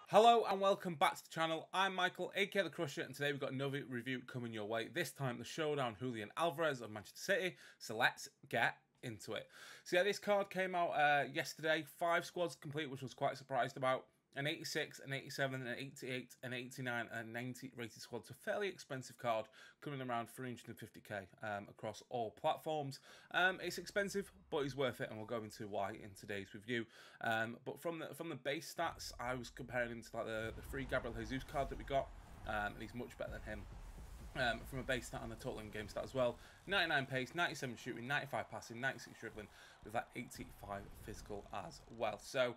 Hello and welcome back to the channel. I'm Michael, aka the Crushxr, and today we've got another review coming your way. This time the Showdown Julian Alvarez of Manchester City. So let's get into it. So yeah, this card came out yesterday. 5 squads complete, which I was quite surprised about. An 86, an 87, an 88, an 89, and a 90 rated squad. It's a fairly expensive card, coming around 350k across all platforms. It's expensive, but it's worth it, and we'll go into why in today's review. But from the base stats, I was comparing him to like the free Gabriel Jesus card that we got, and he's much better than him. From a base stat and a total in-game stat as well. 99 pace, 97 shooting, 95 passing, 96 dribbling, with that 85 physical as well. So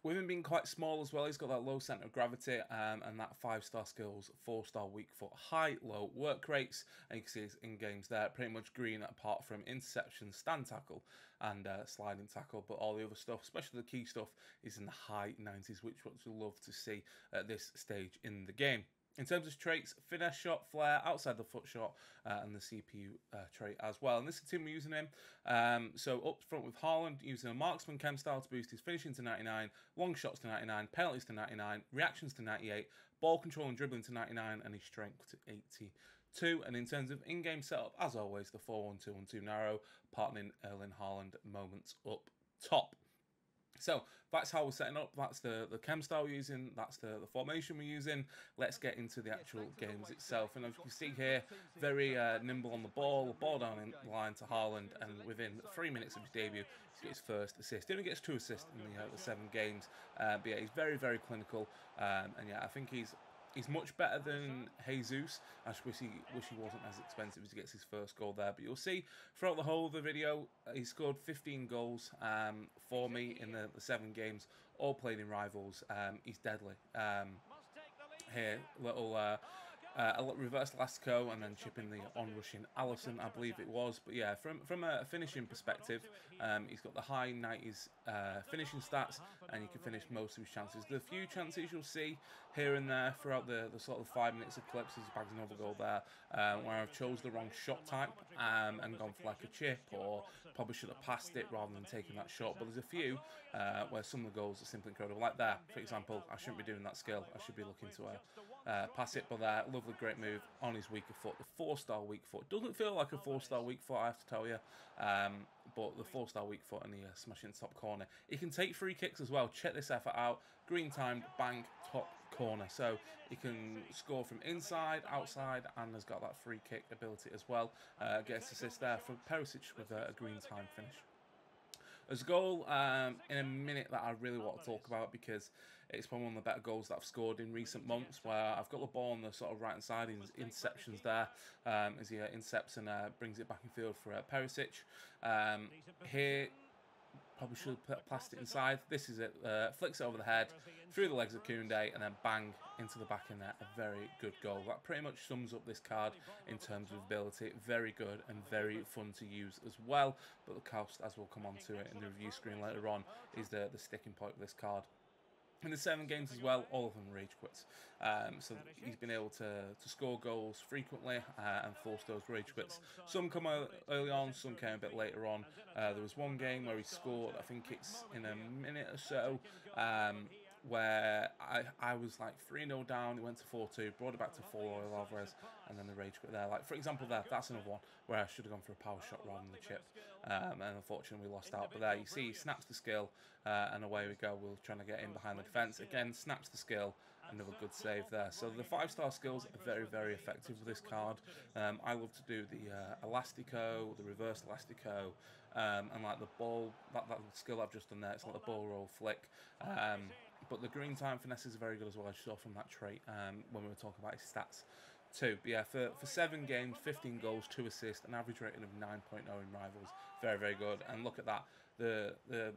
with him being quite small as well, he's got that low centre of gravity and that 5-star skills, 4-star weak foot, high-low work rates, and you can see his in-games there, pretty much green apart from interception, stand tackle, and sliding tackle, but all the other stuff, especially the key stuff, is in the high 90s, which what you love to see at this stage in the game. In terms of traits, finesse shot, flair, outside the foot shot, and the CPU trait as well. And this is the team we're using him. So up front with Haaland, using a marksman chem style to boost his finishing to 99, long shots to 99, penalties to 99, reactions to 98, ball control and dribbling to 99, and his strength to 82. And in terms of in-game setup, as always, the 4-1-2-1-2 narrow, partnering Erling Haaland moments up top. So that's how we're setting up. That's the chem style we're using. That's the formation we're using. Let's get into the actual games itself. And as you can see here, very nimble on the ball down in line to Haaland, and within 3 minutes of his debut, he gets his first assist. He only gets 2 assists in the 7 games. But yeah, he's very, very clinical. And yeah, I think he's much better than Jesus. I just wish he wasn't as expensive as he gets his first goal there. But you'll see throughout the whole of the video, he scored 15 goals for me in the 7 games, all played in rivals. He's deadly. Here, a reverse Elastico and then chipping the on-rushing Alisson, I believe it was. But yeah, from a finishing perspective, he's got the high 90s finishing stats, and you can finish most of his chances. The few chances you'll see here and there throughout the sort of 5 minutes of clips, he's bagged another goal there, where I've chose the wrong shot type and gone for like a chip, or probably should have passed it rather than taking that shot. But there's a few where some of the goals are simply incredible. Like there, for example, I shouldn't be doing that skill. I should be looking to pass it, but there, lovely, great move on his weaker foot. The 4-star weak foot doesn't feel like a 4-star weak foot, I have to tell you, but the 4-star weak foot and the smashing top corner. He can take free kicks as well. Check this effort out. Green timed, bang, top corner. So he can score from inside, outside, and has got that free kick ability as well. Gets assist there from Perisic with a green time finish. There's a goal in a minute that I really want to talk about, because it's probably one of the better goals that I've scored in recent months, where I've got the ball on the sort of right-hand side, his interceptions there, as he intercepts and brings it back in field for Perisic. Here, probably should have passed it inside. This is it. Flicks it over the head, through the legs of Koundé, and then bang into the back in there. A very good goal. That pretty much sums up this card in terms of ability. Very good and very fun to use as well. But the cost, as we'll come on to it in the review screen later on, is the sticking point of this card. In the 7 games as well, all of them rage quits. So he's been able to score goals frequently and force those rage quits. Some come early on, some came a bit later on. There was one game where he scored, I think it's in a minute or so, where I was like 3-0 down, he went to 4-2, brought it back to 4 Alvarez, and then the rage quit there. Like, for example, that's another one where I should have gone for a power shot rather than the chip, and unfortunately we lost out. But there, you see, he snaps the skill, and away we go. We're trying to get in behind the defence. Again, snaps the skill, another good save there. So the 5-star skills are very, very effective with this card. I love to do the Elastico, the reverse Elastico, and like the ball, that skill I've just done there, it's like the ball roll flick. But the green time finesse is very good as well, as you saw from that trait when we were talking about his stats too. But yeah, for 7 games, 15 goals, 2 assists, an average rating of 9.0 in rivals. Very, very good. And look at that, the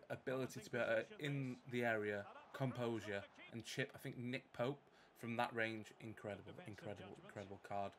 ability to be in the area, composure, and chip, I think, Nick Pope from that range. Incredible, incredible, incredible card.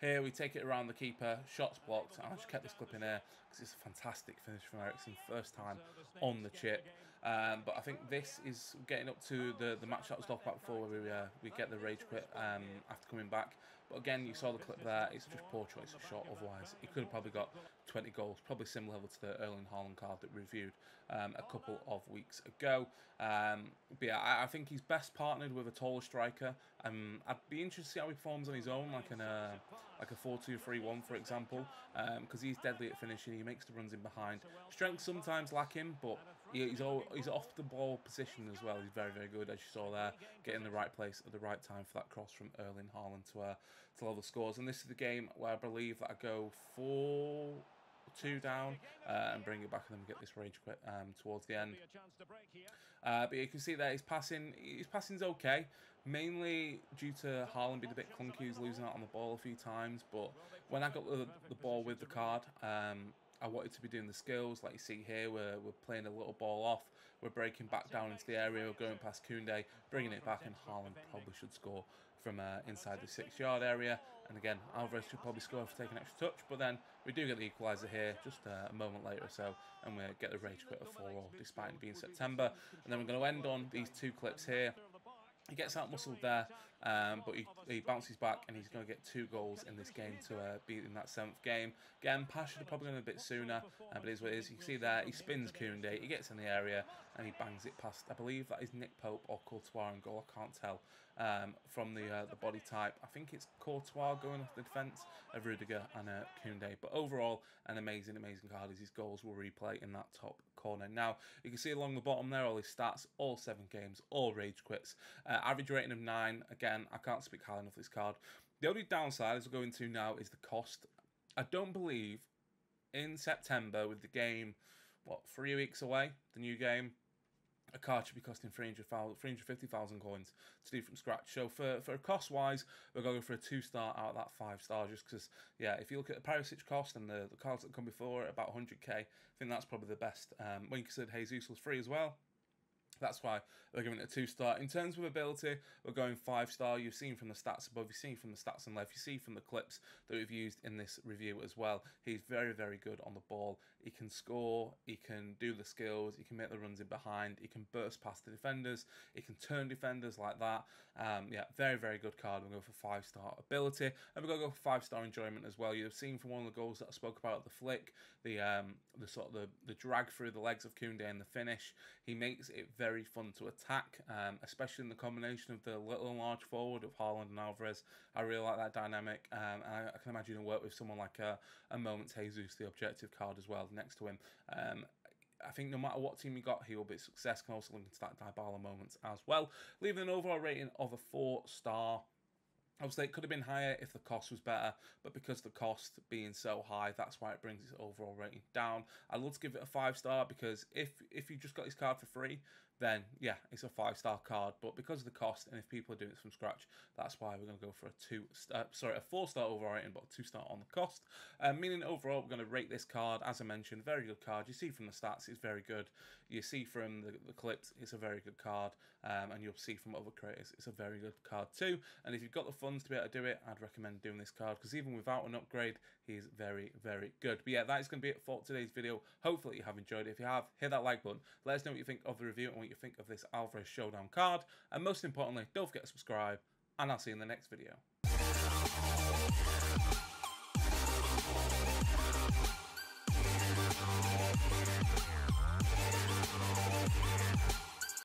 Here we take it around the keeper, shots blocked, and I just kept this clip in here because it's a fantastic finish from Eriksen, first time on the chip. But I think this is getting up to the match that I was talking about before, where we get the rage quit after coming back But again, you saw the clip there. It's just poor choice of shot. Otherwise, he could have probably got 20 goals, probably similar level to the Erling Haaland card that we reviewed a couple of weeks ago. But yeah, I think he's best partnered with a taller striker. I'd be interested to see how he performs on his own, like a 4-2-3-1, for example, because he's deadly at finishing. He makes the runs in behind. Strength sometimes lack him, but he's off the ball position as well. He's very, very good, as you saw there, getting the right place at the right time for that cross from Erling Haaland to level scores. And this is the game where I believe that I go 4-2 down and bring it back, and then we get this rage quit towards the end. But you can see there his passing's okay, mainly due to Haaland being a bit clunky. He's losing out on the ball a few times, but when I got the ball with the card, I wanted to be doing the skills, like you see here. We're playing a little ball off, we're breaking back down into the area, we're going past Koundé, bringing it back, and Haaland probably should score from inside the 6-yard area. And again, Alvarez should probably score for taking an extra touch, but then we do get the equaliser here just a moment later or so, and we get the rage quit of 4-4 despite it being September. And then we're going to end on these two clips here. He gets out-muscled there, but he bounces back, and he's going to get 2 goals in this game to beat in that 7th game. Again, Pass should have probably gone a bit sooner, but it is what it is. You can see there, he spins Koundé, he gets in the area, and he bangs it past, I believe that is Nick Pope or Courtois in goal, I can't tell from the body type. I think it's Courtois going off the defence of Rudiger and Koundé. But overall, an amazing, amazing card as his goals will replay in that top corner. Now, you can see along the bottom there all his stats, all 7 games, all rage quits. Average rating of 9. Again, I can't speak highly enough of this card. The only downside, as we're going to now, is the cost. I don't believe in September, with the game, 3 weeks away, the new game, a card should be costing 350,000 coins to do from scratch. So for cost-wise, we're going for a 2-star out of that 5-star, just because, yeah, if you look at the Perisic cost and the cards that come before it, about 100k, I think that's probably the best. When you consider Jesus was free as well, that's why we're giving it a 2-star. In terms of ability, we're going 5-star. You've seen from the stats above, you've seen from the stats on left, you see from the clips that we've used in this review as well. He's very, very good on the ball. He can score, he can do the skills, he can make the runs in behind, he can burst past the defenders, he can turn defenders like that. Yeah, very, very good card. We're going for 5-star ability, and we're going to go for 5-star enjoyment as well. You've seen from one of the goals that I spoke about, the flick, the drag through the legs of Koundé and the finish. He makes it very fun to attack, especially in the combination of the little and large forward of Haaland and Alvarez. I really like that dynamic, and I can imagine him work with someone like a Moments Jesus, the objective card as well, next to him. I think no matter what team you got, he will be a success. Can also link into that Dybala Moments as well. Leaving an overall rating of a 4-star. Obviously, it could have been higher if the cost was better, but because the cost being so high, that's why it brings its overall rating down. I'd love to give it a 5-star, because if you just got this card for free, then yeah, it's a 5-star card. But because of the cost, and if people are doing it from scratch, that's why we're going to go for a 4-star overall rating, but a 2-star on the cost. Meaning overall, we're going to rate this card, as I mentioned, very good card. You see from the stats, it's very good. You see from the clips, it's a very good card. And you'll see from other creators, it's a very good card too. And if you've got the funds to be able to do it, I'd recommend doing this card, because even without an upgrade, he's very, very good. But yeah, that is going to be it for today's video. Hopefully you have enjoyed it. If you have, hit that like button. Let us know what you think of the review and what you think of this Alvarez Showdown card. And most importantly, don't forget to subscribe, and I'll see you in the next video.